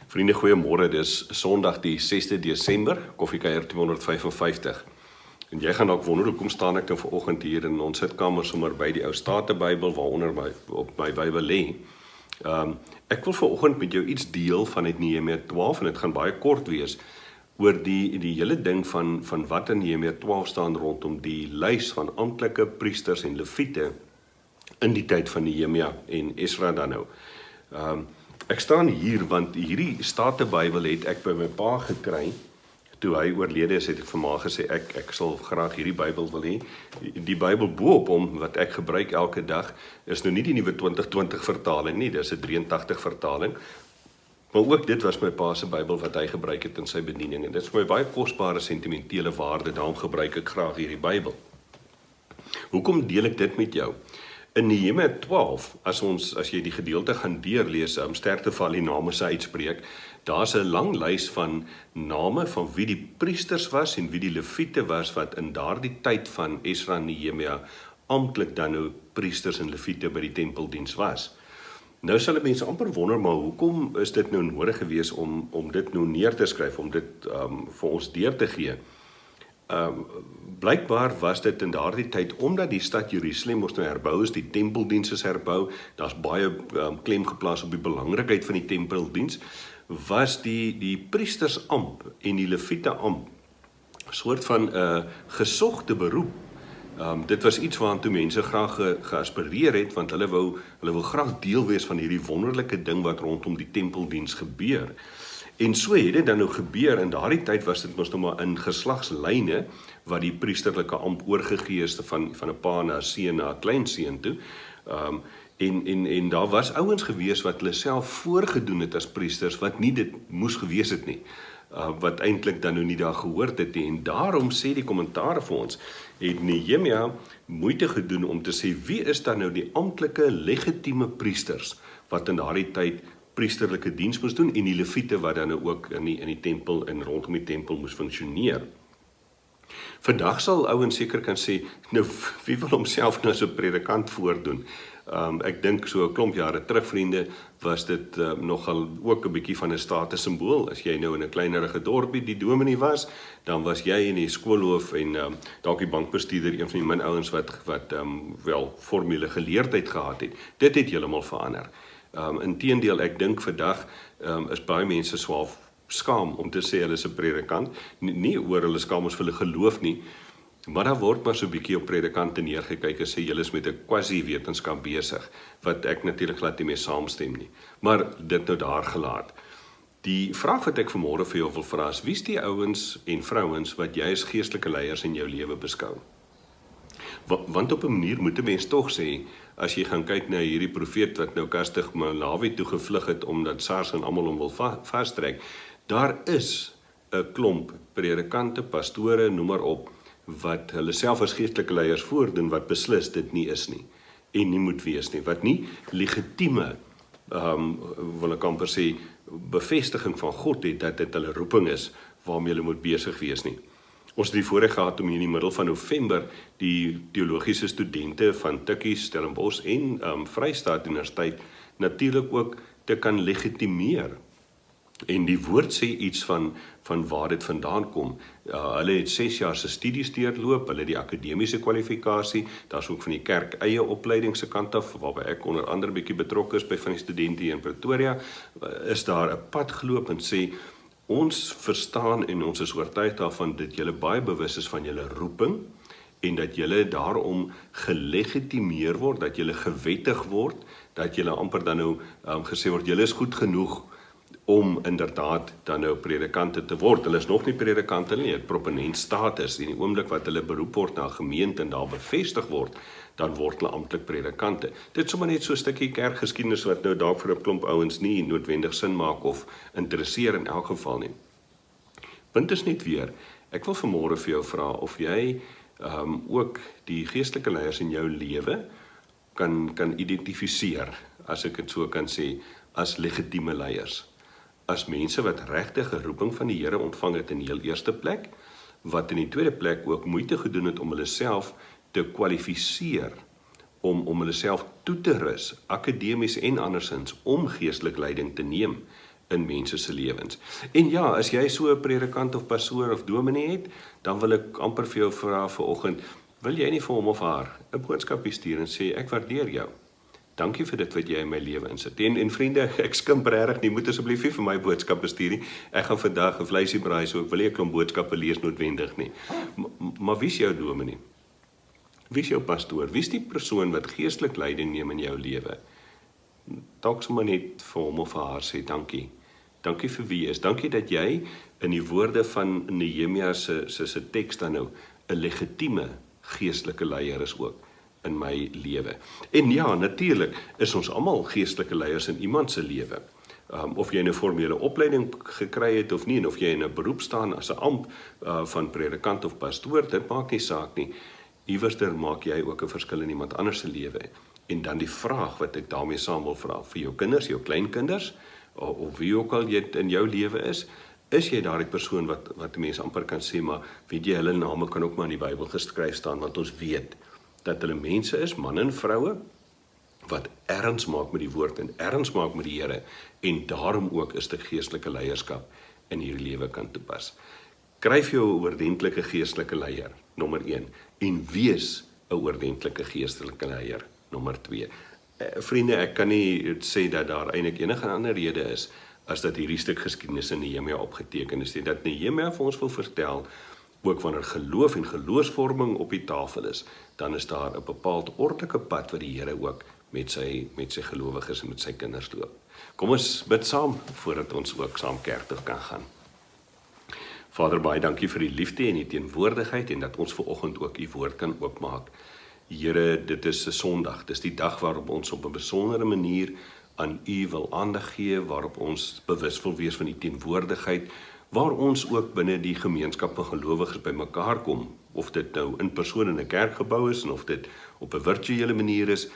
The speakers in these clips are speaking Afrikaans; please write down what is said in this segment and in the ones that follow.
Vriende, goeiemôre. Dis Sondag die 6de Desember, Koffiekuier 255. En jy gaan dalk wonder hoekom staan ek nou vanoggend hier in ons sitkamer sommer by die Ou Statenbybel waaronder op my Bybel lê. Ek wil vanoggend met jou iets deel van uit Nehemia 12 en dit gaan baie kort wees oor die hele ding van wat in Nehemia 12 staan rondom die lys van amptelike priesters en leviete in die tyd van Nehemia en Esra dan nou. Ek staan hier want hierdie Statenbybel het ek by my pa gekry. Toe hy oorlede is, het ek vir ma gesê ek sal graag hierdie Bybel wil hê. Die Bybel bo-op hom wat ek gebruik elke dag is nou nie die nuwe 2020 vertaling nie, dis 'n 83 vertaling. Maar ook dit was my pa se Bybel wat hy gebruik het in sy bediening en dit is vir my baie kosbare sentimentele waarde, daarom gebruik ek graag hierdie Bybel. Hoekom deel ek dit met jou? In Nehemia 12, as jy die gedeelte gaan deurlees, sterkte vir al die name se uitspreek, daar's 'n lang lys van name van wie die priesters was en wie die leviete was wat in daardie tyd van Esra en Nehemia amptelik dan nou priesters en leviete by die tempeldiens was. Nou sal mense amper wonder, maar hoekom is dit nou nodig gewees om dit nou neer te skryf, om dit vir ons deur te gee? Blykbaar was dit in daardie tyd, omdat die stad Jerusalem moes nou herbou is, die tempeldiens is herbou, daar's baie klem geplaas op die belangrikheid van die tempeldiens, was die priestersamp en die leviete amp soort van 'n gesogte beroep. Dit was iets waartoe mense graag geaspireer het, want hulle wou graag deel wees van hierdie wonderlike ding wat rondom die tempeldiens gebeur. En so het dit dan nou gebeur, in daardie tyd was dit mos nou maar in geslagslyne, wat die priesterlike amp oorgegee is van 'n pa na 'n seun na 'n kleinseun toe. En daar was ouens gewees wat hulle self voorgedoen het as priesters, wat nie dit moes gewees het nie, wat eintlik dan nou nie daar gehoord het nie. En daarom sê die kommentaar vir ons, het Nehemia moeite gedoen om te sê, wie is dan nou die amptelike legitieme priesters, wat in daardie tyd priesterlike diens moes doen, en die leviete wat dan nou ook in die tempel en rondom die tempel moes funksioneer. Vandag sal ouens seker kan sê, nou wie wil homself nou so 'n predikant voordoen? Ek dink so 'n klomp jare terug, vriende, was dit nogal ook 'n bietjie van 'n statussimbool. As jy nou in 'n kleinerige dorpie die dominee was, dan was jy in die skoolhoof en dalk die bankbestuurder, een van die min ouens wat wel formele geleerdheid gehad het. Dit het heeltemal verander. Inteendeel, ek dink vandag is baie mense swaar skaam om te sê hulle is 'n predikant, nie oor hulle skaam ons vir hulle geloof nie, maar daar word maar so 'n bietjie op predikante neergekyk en sê julle is met 'n quasi-wetenskap besig, wat ek natuurlik glad nie mee saamstem nie. Maar dit nou daar gelaat. Die vraag wat ek vanmôre vir jou wil vra is, wie is die ouens en vrouens wat jy as geestelike leiers in jou lewe beskou? Want op 'n manier moet 'n mens tog sê, as jy gaan kyk na hierdie profeet wat nou kastig Malawi toe gevlug het, omdat SARS en almal hom wil vastrek, daar is 'n klomp predikante, pastore, noem maar op, wat hulle self as geestelike leiers voordoen, wat beslis dit nie is nie, en nie moet wees nie, wat nie legitieme, wil ek amper sê, bevestiging van God het, dat dit hulle roeping is, waarmee hulle moet besig wees nie. Ons het die voorreg gehad om hier in die middel van November die teologiese studente van Tikkies, Stellenbosch en Vrystaat Universiteit natuurlik ook te kan legitimeer. En die woord sê iets van waar dit vandaan kom. Hulle het 6 jaar se studies deurloop, hulle het die akademiese kwalifikasie, daar's ook van die kerk eie opleiding se kant af, waarby ek onder andere bietjie betrokke is by van die studente hier in Pretoria, is daar 'n pad geloop en sê, ons verstaan en ons is oortuig daarvan dat julle baie bewus is van julle roeping en dat julle daarom gelegitimeer word, dat julle gewettig word, dat julle amper dan nou gesê word, julle is goed genoeg om inderdaad dan nou predikante te word. Hulle is nog nie predikante nie, het proponent status, en die oomblik wat hulle beroep word na 'n gemeente en daar bevestig word, dan word hulle amptelik predikante. Dit is sommer net so 'n stukkie kerkgeskiedenis wat nou dalk vir 'n klomp ouens nie noodwendig sin maak of interesseer in elk geval nie. Punt is net weer, ek wil vanmôre vir jou vra of jy ook die geestelike leiers in jou lewe kan identifiseer, as ek dit so kan sê, as legitieme leiers. As mense wat regtig 'n roeping van die Here ontvang het in die heel eerste plek, wat in die tweede plek ook moeite gedoen het om hulle self te kwalifiseer, om hulle self toe te rus, akademies en andersins, om geestelik leiding te neem in mense se lewens. En ja, as jy so 'n predikant of pastoor of dominee het, dan wil ek amper vir jou vra vanoggend, wil jy nie vir hom of haar 'n boodskapie stuur en sê, ek waardeer jou. Dankie vir dit wat jy in my lewe insit. En vriende, ek skimp regtig nie, moet asseblief nie vir my boodskappe stuur nie. Ek gaan vandag 'n vleisie braai, so ek wil nie 'n klomp boodskappe lees noodwendig nie. Maar wie is jou dominee? Wie is jou pastoor? Wie is die persoon wat geestelik leiding neem in jou lewe? Dalk sommer net vir hom of vir haar sê dankie. Dankie vir wie jy is. Dankie dat jy in die woorde van Nehemia se teks dan nou 'n legitieme geestelike leier is ook in my lewe. En ja, natuurlik is ons almal geestelike leiers in iemand se lewe. Of jy 'n formele opleiding gekry het of nie, en of jy in 'n beroep staan as 'n amp van predikant of pastoor, dit maak nie saak nie. Iewerster maak jy ook 'n verskil in iemand anders se lewe. En dan die vraag wat ek daarmee saam wil vra, vir jou kinders, jou kleinkinders, of wie ook al jy in jou lewe is jy daardie persoon wat mense amper kan sê, maar weet jy, hulle name kan ook maar in die Bybel geskryf staan, want ons weet dat hulle mense is, man en vroue, wat erns maak met die woord en erns maak met die Here, en daarom ook is dit geestelike leierskap in hierdie lewe kan toepas. Skryf jou 'n oordentlike geestelike leier, nommer 1, en wees 'n oordentlike geestelike leier, nommer 2. Vriende, ek kan nie sê dat daar eintlik enige ander rede is as dat hierdie stuk geskiedenis in Nehemia opgeteken is, dat Nehemia vir ons wil vertel, ook wanneer geloof en geloofsvorming op die tafel is, dan is daar 'n bepaald ordelike pad wat die Here ook met sy gelowiges en met sy kinders loop. Kom ons bid saam, voordat ons ook saam kerk toe kan gaan. Vader, baie dankie vir die liefde en die teenwoordigheid, en dat ons vanoggend ook u woord kan oopmaak. Here, dit is 'n Sondag, dis die dag waarop ons op 'n besondere manier aan u wil aandag gee, waarop ons bewus wil wees van die teenwoordigheid, waar ons ook binne die gemeenskap van gelowiges bymekaar kom, of dit nou in persoon in 'n kerkgebou is, en of dit op 'n virtuele manier is,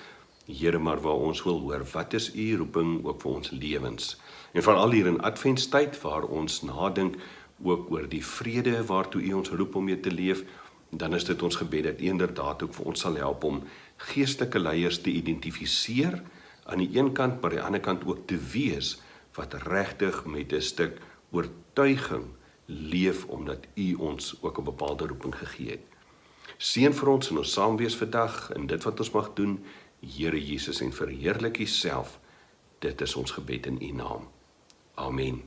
Here, maar waar ons wil hoor, wat is u roeping ook vir ons lewens? En veral hier in Adventstyd, waar ons nadink ook oor die vrede waartoe u ons roep om mee te leef, dan is dit ons gebed dat u inderdaad ook vir ons sal help om geestelike leiers te identifiseer, aan die een kant, maar aan die ander kant ook te wees, wat regtig met 'n stuk oortuiging leef, omdat u ons ook 'n bepaalde roeping gegee het. Seën vir ons in ons saamwees vandag, in dit wat ons mag doen, Here Jesus, en verheerlik u self. Dit is ons gebed in u naam. Amen.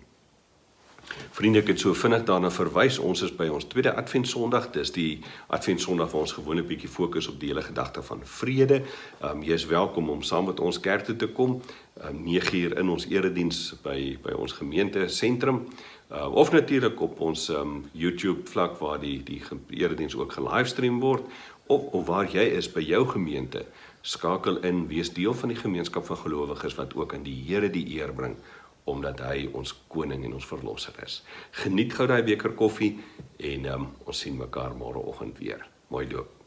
Vriende, ek het so vinnig daarna verwys, ons is by ons tweede Adventsondag, dis die Adventsondag waar ons gewoonlik bietjie fokus op die hele gedagte van vrede. Jy is welkom om saam met ons kerk toe te kom, 9:00 in ons erediens by ons gemeente sentrum, of natuurlik op ons YouTube vlak waar die erediens ook gelivestream word, of waar jy is by jou gemeente, skakel in, wees deel van die gemeenskap van gelowiges wat ook aan die Here die eer bring, omdat hy ons koning en ons verlosser is. Geniet gou daai beker koffie en ons sien mekaar môreoggend weer. Mooi loop.